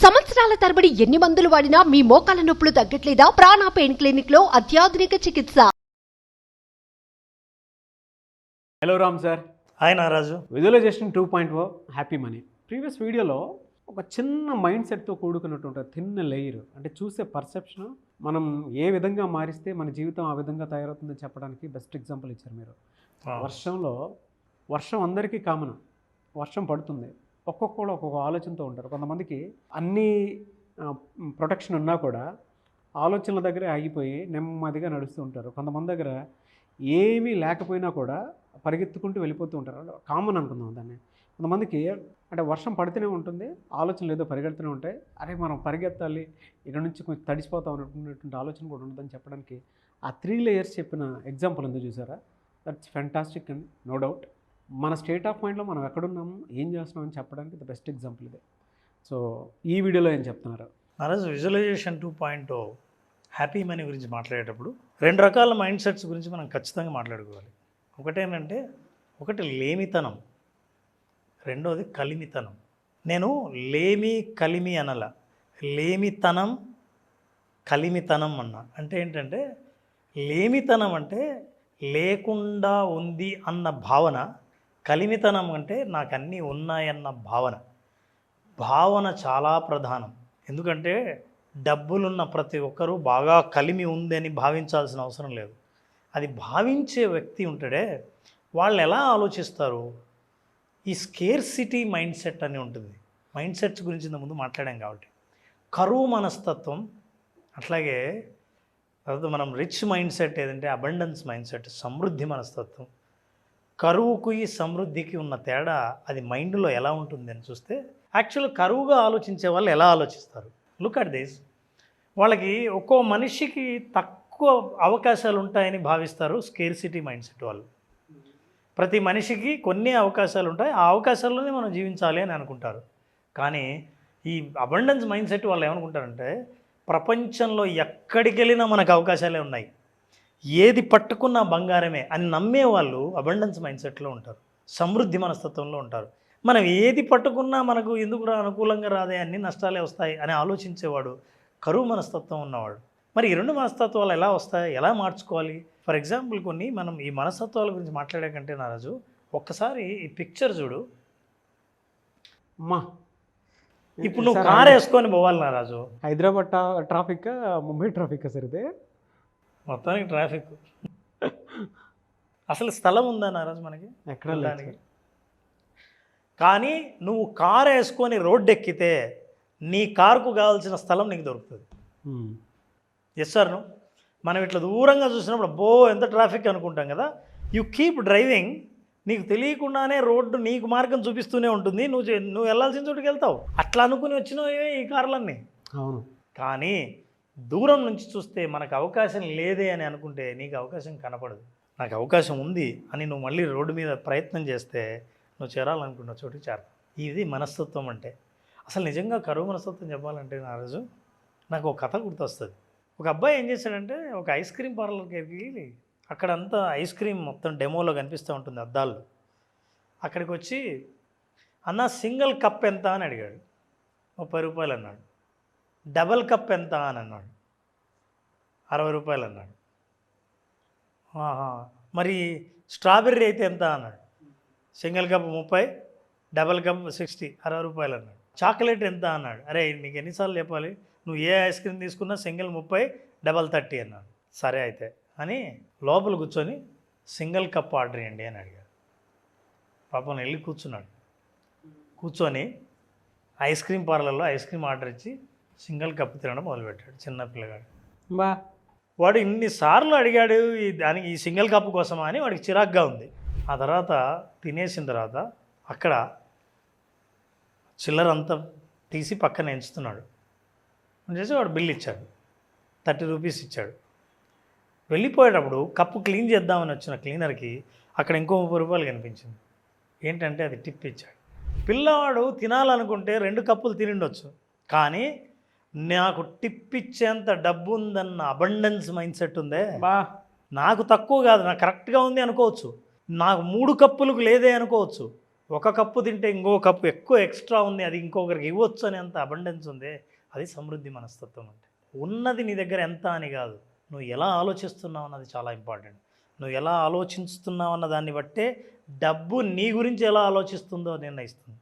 సంవత్సరాల తరబడి ఎన్ని మందులు వాడినా మీ మోకాల నొప్పులు తగ్గట్లేదా? ప్రాణ పెయిన్ క్లినిక్ లో అత్యాధునిక చికిత్స. Hello Ram sir. Hi Naraju. Visualisation 2.0 happy money. Previous వీడియోలో ఒక చిన్న మైండ్ సెట్తో కూడుకున్నటువంటి చిన్న లేయర్, అంటే చూసే పర్సెప్షన్ మనం ఏ విధంగా మారిస్తే మన జీవితం ఆ విధంగా తయారవుతుందని చెప్పడానికి బెస్ట్ ఎగ్జాంపుల్ ఇచ్చారు మీరు. వర్షం అందరికీ కామన్, వర్షం పడుతుంది, ఒక్కొక్కరు ఒక్కొక్క ఆలోచనతో ఉంటారు. కొంతమందికి అన్ని ప్రొటెక్షన్ ఉన్నా కూడా ఆలోచనల దగ్గరే ఆగిపోయి నెమ్మదిగా నడుస్తూ ఉంటారు. కొంతమంది దగ్గర ఏమీ లేకపోయినా కూడా పరిగెత్తుకుంటూ వెళ్ళిపోతూ ఉంటారు. కామన్ అనుకుందాం దాన్ని. కొంతమందికి అంటే వర్షం పడుతూనే ఉంటుంది, ఆలోచనలు ఏదో పరిగెడుతూనే ఉంటాయి. అరే మనం పరిగెత్తాలి, ఇక్కడ నుంచి కొంచెం తడిసిపోతాం అనుకున్నటువంటి ఆలోచన కూడా ఉంటుందని చెప్పడానికి ఆ 3 లేయర్స్ చెప్పిన ఎగ్జాంపుల్ ఉందో చూసారా? That's fantastic and no doubt. మన స్టేట్ ఆఫ్ మైండ్లో మనం ఎక్కడున్నాము, ఏం చేస్తున్నాం అని చెప్పడానికి ద బెస్ట్ ఎగ్జాంపుల్ ఇదే. సో ఈ వీడియోలో ఏం చెప్తున్నారు నారాజు? విజువలైజేషన్ 2.0 హ్యాపీ మనీ గురించి మాట్లాడేటప్పుడు 2 రకాల మైండ్ సెట్స్ గురించి మనం ఖచ్చితంగా మాట్లాడుకోవాలి. ఒకటేంటంటే ఒకటి లేమితనం, రెండోది కలిమితనం. నేను కలిమి అనల, లేమితనం కలిమితనం అన్న. అంటే ఏంటంటే లేమితనం అంటే లేకుండా ఉంది అన్న భావన, కలిమితనం అంటే నాకు అన్నీ ఉన్నాయన్న భావన చాలా ప్రధానం. ఎందుకంటే డబ్బులున్న ప్రతి ఒక్కరూ బాగా కలిమి ఉందని భావించాల్సిన అవసరం లేదు. అది భావించే వ్యక్తి ఉంటాడే, వాళ్ళు ఎలా ఆలోచిస్తారు? ఈ స్కేర్సిటీ మైండ్ సెట్ అని ఉంటుంది. మైండ్ సెట్స్ గురించి ముందు మాట్లాడాం కాబట్టి కరువు మనస్తత్వం, అట్లాగే తర్వాత మనం రిచ్ మైండ్ సెట్ ఏదంటే అబండెన్స్ మైండ్ సెట్, సమృద్ధి మనస్తత్వం. కరువుకు ఈ సమృద్ధికి ఉన్న తేడా అది మైండ్లో ఎలా ఉంటుంది అని చూస్తే, యాక్చువల్ కరువుగా ఆలోచించే వాళ్ళు ఎలా ఆలోచిస్తారు? Look at this. వాళ్ళకి ఒక్కో మనిషికి తక్కువ అవకాశాలు ఉంటాయని భావిస్తారు స్కేర్సిటీ మైండ్ సెట్ వాళ్ళు. ప్రతి మనిషికి కొన్ని అవకాశాలు ఉంటాయి, ఆ అవకాశాల్లోనే మనం జీవించాలి అని అనుకుంటారు. కానీ ఈ అబండెన్స్ మైండ్ సెట్ వాళ్ళు ఏమనుకుంటారంటే, ప్రపంచంలో ఎక్కడికి వెళ్ళినా మనకు అవకాశాలే ఉన్నాయి, ఏది పట్టుకున్నా బంగారమే అని నమ్మే వాళ్ళు అబండెన్స్ మైండ్ సెట్లో ఉంటారు, సమృద్ధి మనస్తత్వంలో ఉంటారు. మనం ఏది పట్టుకున్నా మనకు ఎందుకు అనుకూలంగా రాదే, అన్ని నష్టాలే వస్తాయి అని ఆలోచించేవాడు కరువు మనస్తత్వం ఉన్నవాడు. మరి ఈ 2 మనస్తత్వాలు ఎలా వస్తాయి, ఎలా మార్చుకోవాలి? ఫర్ ఎగ్జాంపుల్ మనం ఈ మనస్తత్వాల గురించి మాట్లాడే కంటే నారాజు, ఒక్కసారి ఈ పిక్చర్ చూడు. అమ్మా, ఇప్పుడు నువ్వు కారు వేసుకొని పోవాలి Naraju. Hyderabad traffic, Mumbai traffic sir ఇది మొత్తానికి ట్రాఫిక్. అసలు స్థలం ఉందా నారాజు మనకి? ఎక్కడ లేదు. కానీ నువ్వు కారు వేసుకొని రోడ్డు ఎక్కితే నీ కారుకు కావాల్సిన స్థలం నీకు దొరుకుతుంది. Yes sir. మనం ఇట్లా దూరంగా చూసినప్పుడు అబ్బో ఎంత ట్రాఫిక్ అనుకుంటాం కదా. యు కీప్ డ్రైవింగ్, నీకు తెలియకుండానే రోడ్డు నీకు మార్గం చూపిస్తూనే ఉంటుంది, నువ్వు వెళ్ళాల్సిన చోటుకి వెళ్తావు. అట్లా అనుకుని వచ్చినవే ఈ కార్లన్నీ. అవును. కానీ దూరం నుంచి చూస్తే మనకు అవకాశం లేదే అని అనుకుంటే నీకు అవకాశం కనపడదు. నాకు అవకాశం ఉంది అని నువ్వు మళ్ళీ రోడ్డు మీద ప్రయత్నం చేస్తే నువ్వు చేరాలనుకున్న చోటుకి చేరతావు. ఇది మనస్తత్వం అంటే. అసలు నిజంగా కరువు మనస్తత్వం చెప్పాలంటే నారాజు, నాకు ఒక కథ గుర్తొస్తుంది. ఒక అబ్బాయి ఏం చేశాడంటే, ఒక ఐస్ క్రీమ్ పార్లర్కి వెళ్ళి అక్కడంతా ఐస్ క్రీమ్ మొత్తం డెమోలో కనిపిస్తూ ఉంటుంది అద్దాల్లో. అక్కడికి వచ్చి అన్న సింగిల్ కప్ ఎంత అని అడిగాడు. 30 రూపాయలు అన్నాడు. డబల్ కప్ ఎంత అని అన్నాడు. 60 రూపాయలు అన్నాడు. మరి స్ట్రాబెర్రీ అయితే ఎంత అన్నాడు. సింగిల్ కప్ 30, డబల్ కప్ 60, 60 రూపాయలు అన్నాడు. చాక్లెట్ ఎంత అన్నాడు. అరే నీకు ఎన్నిసార్లు చెప్పాలి, నువ్వు ఏ ఐస్ క్రీమ్ తీసుకున్నా సింగిల్ 30, డబల్ 30 అన్నాడు. సరే అయితే అని లోపల కూర్చొని సింగిల్ కప్ ఆర్డర్ చేయండి అని అడిగాడు. పాపం వెళ్ళి కూర్చున్నాడు. కూర్చొని ఐస్ క్రీమ్ పార్లర్లో ఐస్ క్రీమ్ ఆర్డర్ ఇచ్చి సింగిల్ కప్ తినడం మొదలుపెట్టాడు. చిన్న పిల్లగాడు. వాడు ఇన్నిసార్లు అడిగాడు దానికి ఈ సింగిల్ కప్ కోసమా అని వాడికి చిరాగ్గా ఉంది. ఆ తర్వాత తినేసిన తర్వాత అక్కడ చిల్లర అంతా తీసి పక్కన ఎంచుతున్నాడు. చేసి వాడు బిల్ ఇచ్చాడు, 30 రూపీస్ ఇచ్చాడు. వెళ్ళిపోయేటప్పుడు కప్పు క్లీన్ చేద్దామని వచ్చిన క్లీనర్కి అక్కడ ఇంకో 30 రూపాయలు కనిపించింది. ఏంటంటే అది టిప్ ఇచ్చాడు. పిల్లవాడు తినాలనుకుంటే 2 కప్పులు తినిండొచ్చు, కానీ నాకు టిప్ ఇచ్చేంత డబ్బు ఉందన్న అబండెన్స్ మైండ్ సెట్ ఉందే, నాకు తక్కువ కాదు, నాకు కరెక్ట్గా ఉంది అనుకోవచ్చు. నాకు 3 కప్పులకు లేదే అనుకోవచ్చు, ఒక కప్పు తింటే ఇంకో కప్పు ఎక్కువ ఎక్స్ట్రా ఉంది, అది ఇంకొకరికి ఇవ్వచ్చు అని అంత అబండెన్స్ ఉంది. అది సమృద్ధి మనస్తత్వం అంటే. ఉన్నది నీ దగ్గర ఎంత అని కాదు, నువ్వు ఎలా ఆలోచిస్తున్నావు అన్నది చాలా ఇంపార్టెంట్. నువ్వు ఎలా ఆలోచిస్తున్నావు అన్న దాన్ని బట్టే డబ్బు నీ గురించి ఎలా ఆలోచిస్తుందో నిర్ణయిస్తుంది.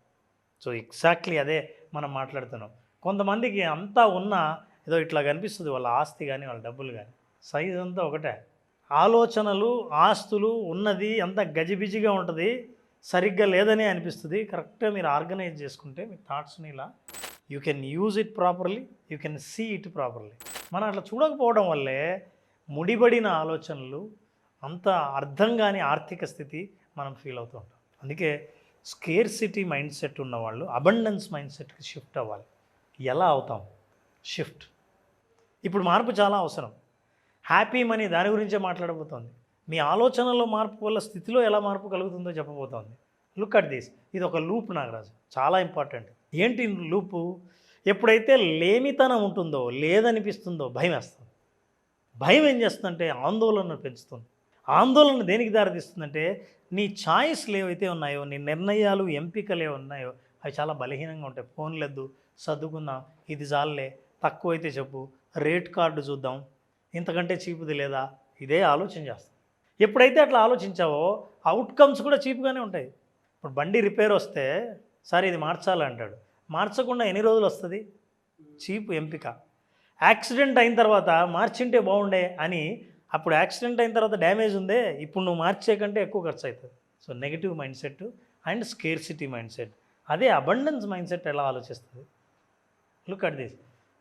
సో ఎగ్జాక్ట్లీ అదే మనం మాట్లాడుతున్నాం. కొంతమందికి అంతా ఉన్నా ఏదో ఇట్లా కనిపిస్తుంది వాళ్ళ ఆస్తి కానీ వాళ్ళ డబ్బులు కానీ, సైజ్ అంతా ఒకటే. ఆలోచనలు, ఆస్తులు ఉన్నది అంత గజిబిజిగా ఉంటుంది, సరిగ్గా లేదని అనిపిస్తుంది. కరెక్ట్గా మీరు ఆర్గనైజ్ చేసుకుంటే మీ థాట్స్ని ఇలా you can use it properly, you can see it properly. మనం అట్లా చూడకపోవడం వల్లే ముడిపడిన ఆలోచనలు, అంత అర్థం కాని ఆర్థిక స్థితి మనం ఫీల్ అవుతూ ఉంటాం. అందుకే స్కేర్సిటీ మైండ్ సెట్ ఉన్నవాళ్ళు అబండెన్స్ మైండ్ సెట్కి షిఫ్ట్ అవ్వాలి. ఎలా అవుతాం షిఫ్ట్? ఇప్పుడు మార్పు చాలా అవసరం. హ్యాపీ మనీ దాని గురించే మాట్లాడబోతోంది. మీ ఆలోచనలో మార్పు వల్ల స్థితిలో ఎలా మార్పు కలుగుతుందో చెప్పబోతోంది. Look at this. ఇది ఒక లూప్ నాగరాజు, చాలా ఇంపార్టెంట్. ఏంటి లూపు? ఎప్పుడైతే లేమితనం ఉంటుందో, లేదనిపిస్తుందో భయం వేస్తుంది. భయం ఏం చేస్తుందంటే ఆందోళన పెంచుతుంది. ఆందోళన దేనికి దారితీస్తుందంటే నీ ఛాయిస్లు ఏవైతే ఉన్నాయో, నీ నిర్ణయాలు, ఎంపికలు ఏవి ఉన్నాయో అవి చాలా బలహీనంగా ఉంటాయి. ఫోన్ లేదు, సర్దుకుందాం, ఇది చాలే, తక్కువైతే చెప్పు, రేట్ కార్డు చూద్దాం, ఇంతకంటే చీపుది లేదా, ఇదే ఆలోచన చేస్తాం. ఎప్పుడైతే అట్లా ఆలోచించావో అవుట్కమ్స్ కూడా చీప్గానే ఉంటాయి. ఇప్పుడు బండి రిపేర్ వస్తే సరే ఇది మార్చాలంటాడు, మార్చకుండా ఎన్ని రోజులు వస్తుంది? చీప్ ఎంపిక. యాక్సిడెంట్ అయిన తర్వాత మార్చింటే బాగుండే అని, అప్పుడు యాక్సిడెంట్ అయిన తర్వాత డ్యామేజ్ ఉందే, ఇప్పుడు నువ్వు మార్చే కంటే ఎక్కువ ఖర్చు అవుతుంది. So negative mindset and scarcity mindset. అదే అబండెన్స్ మైండ్ సెట్ ఎలా ఆలోచిస్తుంది? Look at this.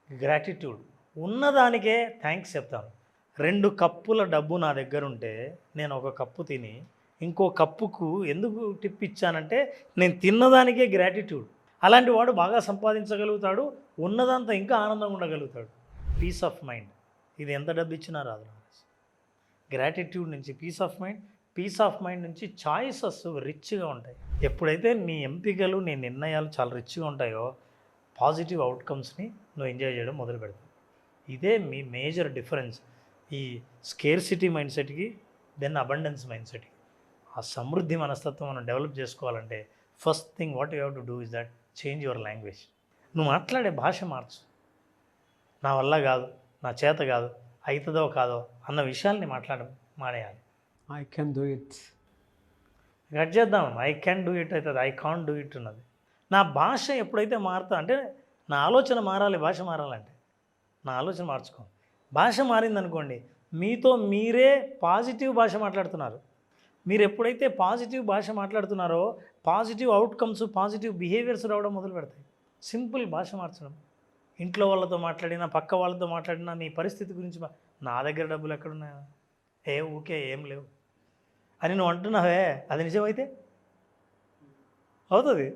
గ్రాటిట్యూడ్. ఉన్నదానికే థ్యాంక్స్ చెప్తాను. 2 కప్పుల డబ్బు నా దగ్గర ఉంటే నేను ఒక కప్పు తిని ఇంకో కప్పుకు ఎందుకు టిప్ ఇచ్చానంటే నేను తిన్నదానికే గ్రాటిట్యూడ్. అలాంటి వాడు బాగా సంపాదించగలుగుతాడు, ఉన్నదంతా ఇంకా ఆనందంగా ఉండగలుగుతాడు. Piece of mind. ఇది ఎంత డబ్బు ఇచ్చినా రాదు. గ్రాటిట్యూడ్ నుంచి పీస్ ఆఫ్ మైండ్ నుంచి చాయిసెస్ రిచ్గా ఉంటాయి. ఎప్పుడైతే నీ ఎంపికలు, నీ నిర్ణయాలు చాలా రిచ్గా ఉంటాయో పాజిటివ్ అవుట్కమ్స్ని నువ్వు ఎంజాయ్ చేయడం మొదలు పెడతావు. ఇదే మీ మేజర్ డిఫరెన్స్ ఈ స్కేర్సిటీ మైండ్ సెట్కి దెన్ అబండెన్స్ మైండ్ సెట్కి. ఆ సమృద్ధి మనస్తత్వం మనం డెవలప్ చేసుకోవాలంటే first thing what you have to do is that change your language. నువ్వు మాట్లాడే భాష మార్చు. నా వల్ల కాదు, నా చేత కాదు, అవుతుందో కాదో అన్న విషయాల్ని మానేయాలి. I can do it. Cut చేద్దాం. ఐ కెన్ డూ ఇట్ అవుతుంది, ఐ కాంట్ డూ ఇట్ ఉన్నది. నా భాష ఎప్పుడైతే మారుతా అంటే నా ఆలోచన మారాలి, భాష మారాలంటే నా ఆలోచన మార్చుకో. భాష మారిందనుకోండి, మీతో మీరే పాజిటివ్ భాష మాట్లాడుతున్నారు. మీరు ఎప్పుడైతే పాజిటివ్ భాష మాట్లాడుతున్నారో పాజిటివ్ అవుట్కమ్స్, పాజిటివ్ బిహేవియర్స్ రావడం మొదలు పెడతాయి. సింపుల్ భాష మార్చడం. ఇంట్లో వాళ్ళతో మాట్లాడినా, పక్క వాళ్ళతో మాట్లాడినా నీ పరిస్థితి గురించి నా దగ్గర డబ్బులు ఎక్కడున్నాయా, ఊకే ఏం లేవు అని నువ్వు అంటున్నావే, అది నిజమైతే అవుతుంది.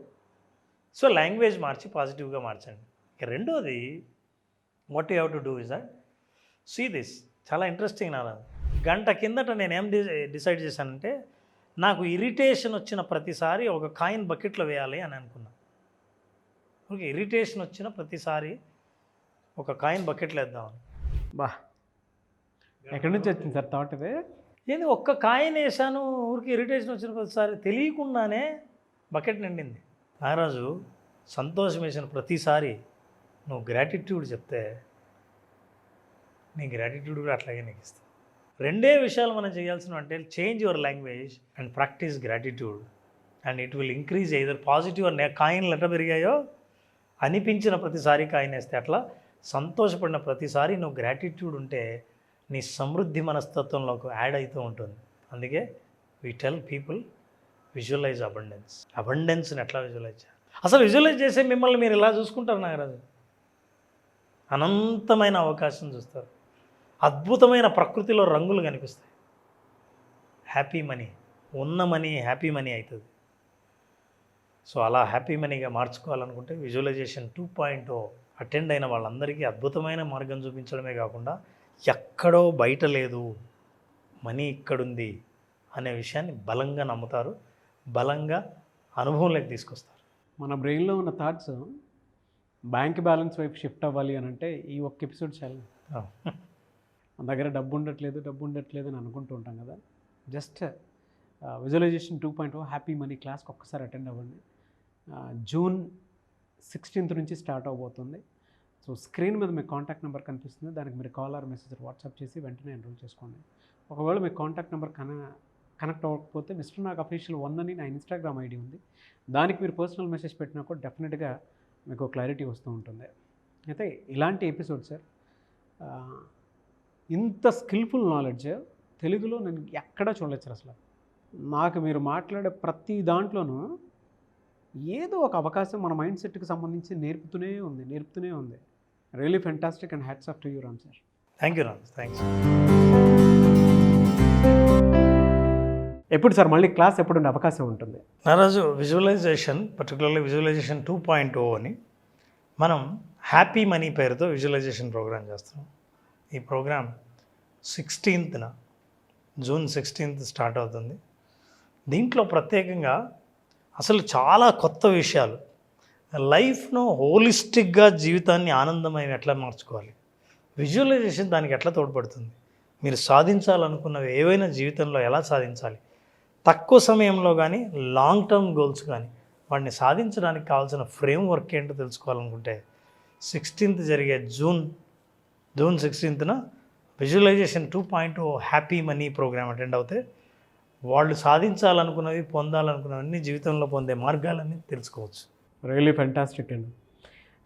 సో లాంగ్వేజ్ మార్చి పాజిటివ్గా మార్చండి. ఇక రెండోది what you have to do is that see this. చాలా ఇంట్రెస్టింగ్. నా గంట కిందట నేనేం డిసైడ్ చేశానంటే నాకు ఇరిటేషన్ వచ్చిన ప్రతిసారి ఒక కాయిన్ బకెట్లో వేయాలి అని అనుకున్నాను. ఓకే, ఇరిటేషన్ వచ్చిన ప్రతిసారి ఒక కాయిన్ బకెట్లో వేద్దామని. బా, ఎక్కడి నుంచి వచ్చింది సార్ థాట్ ఇది? ఏంది, ఒక్క కాయిన్ వేసాను, ఊరికి ఇరిటేషన్ వచ్చిన ప్రతిసారి తెలియకుండానే బకెట్ నిండింది. నాగరాజు, సంతోషం వేసిన ప్రతిసారి నువ్వు గ్రాటిట్యూడ్ చెప్తే నీ గ్రాటిట్యూడ్ కూడా అట్లాగే నీకు ఇస్తుంది. 2 విషయాలు మనం చేయాల్సిన అంటే change your language and practice gratitude and it will increase either positive. కాయిన్లు ఎట్లా పెరిగాయో అనిపించిన ప్రతిసారి కాయిన్ వేస్తే అట్లా సంతోషపడిన ప్రతిసారి నువ్వు గ్రాటిట్యూడ్ ఉంటే నీ సమృద్ధి మనస్తత్వంలోకి యాడ్ అవుతూ ఉంటుంది. అందుకే we tell people visualise abundance. అబండెన్స్ని ఎట్లా విజువలైజ్ చేయాలి? అసలు విజువలైజ్ చేసే మిమ్మల్ని మీరు ఇలా చూసుకుంటారు నాగరాజు. అనంతమైన అవకాశం చూస్తారు, అద్భుతమైన ప్రకృతిలో రంగులు కనిపిస్తాయి. హ్యాపీ మనీ, ఉన్న మనీ హ్యాపీ మనీ అవుతుంది. సో అలా హ్యాపీ మనీగా మార్చుకోవాలనుకుంటే విజువలైజేషన్ 2.0 అటెండ్ అయిన వాళ్ళందరికీ అద్భుతమైన మార్గం చూపించడమే కాకుండా ఎక్కడో బయట లేదు, మనీ ఇక్కడుంది అనే విషయాన్ని బలంగా నమ్ముతారు, బలంగా అనుభవంలోకి తీసుకొస్తారు. మన బ్రెయిన్లో ఉన్న థాట్స్ బ్యాంక్ బ్యాలెన్స్ వైపు షిఫ్ట్ అవ్వాలి అని అంటే ఈ ఒక్క ఎపిసోడ్ చాలు. మన దగ్గర డబ్బు ఉండట్లేదు అని అనుకుంటూ ఉంటాం కదా. జస్ట్ విజువలైజేషన్ 2.0 హ్యాపీ మనీ క్లాస్కి ఒక్కసారి అటెండ్ అవ్వండి. జూన్ 16th నుంచి స్టార్ట్ అవబోతుంది. సో స్క్రీన్ మీద మీకు కాంటాక్ట్ నెంబర్ కనిపిస్తుంది, దానికి మీరు కాల్ ఆర్ మెసేజ్ వాట్సాప్ చేసి వెంటనే ఎన్రోల్ చేసుకోండి. ఒకవేళ మీకు కాంటాక్ట్ నెంబర్ కనెక్ట్ అవ్వకపోతే మిస్టర్ నాగ్ అఫీషియల్ 1 అని నా ఇన్స్టాగ్రామ్ ఐడి ఉంది, దానికి మీరు పర్సనల్ మెసేజ్ పెట్టినా కూడా డెఫినెట్గా మీకు క్లారిటీ వస్తూ ఉంటుంది. అయితే ఇలాంటి ఎపిసోడ్ సార్, ఇంత స్కిల్ఫుల్ నాలెడ్జ్ తెలుగులో నేను ఎక్కడా చూడలేదు అసలు. నాకు మీరు మాట్లాడే ప్రతి దాంట్లోనూ ఏదో ఒక అవకాశం మన మైండ్ సెట్కి సంబంధించి నేర్పుతూనే ఉంది. Really fantastic and hats off to you Ram sir. Thank you Ram, thanks. ఎప్పుడు సార్ మళ్ళీ క్లాస్ ఎప్పుడు ఉండే అవకాశం ఉంటుంది? నారాజు, విజువలైజేషన్ పర్టికులర్లీ విజువలైజేషన్ 2.0 అని మనం హ్యాపీ మనీ పేరుతో విజువలైజేషన్ ప్రోగ్రామ్ చేస్తున్నాం. ఈ programme 16th June 16th start అవుతుంది. దీంట్లో ప్రత్యేకంగా అసలు చాలా కొత్త విషయాలు, లైఫ్ను హోలిస్టిక్గా జీవితాన్ని ఆనందమయం ఎట్లా మార్చుకోవాలి, విజువలైజేషన్ దానికి ఎట్లా తోడ్పడుతుంది, మీరు సాధించాలనుకున్నవి ఏవైనా జీవితంలో ఎలా సాధించాలి, తక్కువ సమయంలో కానీ లాంగ్ టర్మ్ గోల్స్ కానీ వాటిని సాధించడానికి కావాల్సిన ఫ్రేమ్వర్క్ ఏంటో తెలుసుకోవాలనుకుంటే 16th జరిగే June 16th visualisation 2.0 happy money programme attend అవుతే వాళ్ళు సాధించాలనుకున్నవి, పొందాలనుకున్నవన్నీ జీవితంలో పొందే మార్గాలన్నీ తెలుసుకోవచ్చు. రియలీ ఫెంటాస్టిక్ అండి.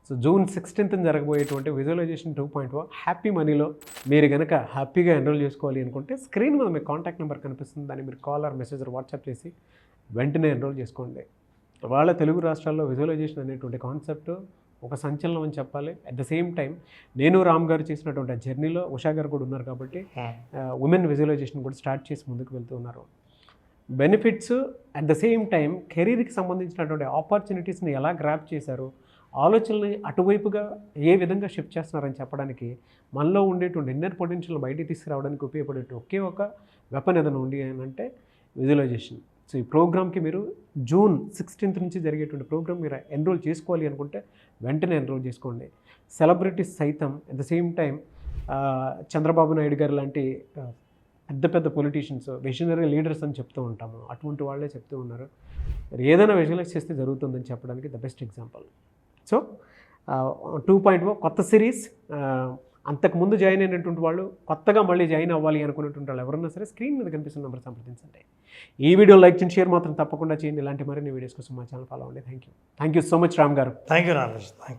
సో జూన్ 16th జరగబోయేటువంటి విజువలైజేషన్ 2.0 హ్యాపీ మనీలో మీరు కనుక హ్యాపీగా ఎన్రోల్ చేసుకోవాలి అనుకుంటే స్క్రీన్ మీద మీకు కాంటాక్ట్ నెంబర్ కనిపిస్తుంది, దాన్ని మీరు కాల్ ఆర్ మెసేజ్ వాట్సాప్ చేసి వెంటనే ఎన్రోల్ చేసుకోండి. వాళ్ళ తెలుగు రాష్ట్రాల్లో విజువలైజేషన్ అనేటువంటి కాన్సెప్ట్ ఒక సంచలనం అని చెప్పాలి. అట్ ద సేమ్ టైం నేను రామ్ గారు చేసినటువంటి ఆ జర్నీలో ఉషా గారు కూడా ఉన్నారు కాబట్టి ఉమెన్ విజువలైజేషన్ కూడా స్టార్ట్ చేసి ముందుకు వెళ్తూ ఉన్నారు. Benefits at the same time కెరీర్కి సంబంధించినటువంటి ఆపర్చునిటీస్ని ఎలా గ్రాప్ చేశారు, ఆలోచనల్ని అటువైపుగా ఏ విధంగా షిఫ్ట్ చేస్తున్నారని చెప్పడానికి, మనలో ఉండేటువంటి ఇన్నర్ పొటెన్షియల్ బయటికి తీసుకురావడానికి ఉపయోగపడే ఒకే ఒక వెపన్ ఏదైనా ఉంది అని అంటే విజువలైజేషన్. సో ఈ ప్రోగ్రామ్కి మీరు జూన్ 16th నుంచి జరిగేటువంటి ప్రోగ్రామ్ మీరు ఎన్రోల్ చేసుకోవాలి అనుకుంటే వెంటనే ఎన్రోల్ చేసుకోండి. సెలబ్రిటీస్ సైతం at the same time Chandrababu Naidu గారు లాంటి పెద్ద పొలిటీషియన్స్, విజనరీ లీడర్స్ అని చెప్తూ ఉంటాము, అటువంటి వాళ్ళే చెప్తూ ఉన్నారు. మరి ఏదైనా విజువలైజ్ చేస్తే జరుగుతుందని చెప్పడానికి ద బెస్ట్ ఎగ్జాంపుల్. సో 2.0 కొత్త సిరీస్, అంతకుముందు జాయిన్ అయినటువంటి వాళ్ళు, కొత్తగా మళ్ళీ జాయిన్ అవ్వాలి అనుకున్నటువంటి వాళ్ళు ఎవరన్నా సరే స్క్రీన్ మీద కనిపిస్తున్న నెంబర్ సంప్రదించండి. ఈ వీడియో లైక్ చేయండి, షేర్ మాత్రం తప్పకుండా చేయండి. ఇలాంటి మరిన్ని వీడియోస్ కోసం మా ఛానల్ ఫాలో అవ్వండి. Thank you so much Ram garu. Thank you Naraj, thank you.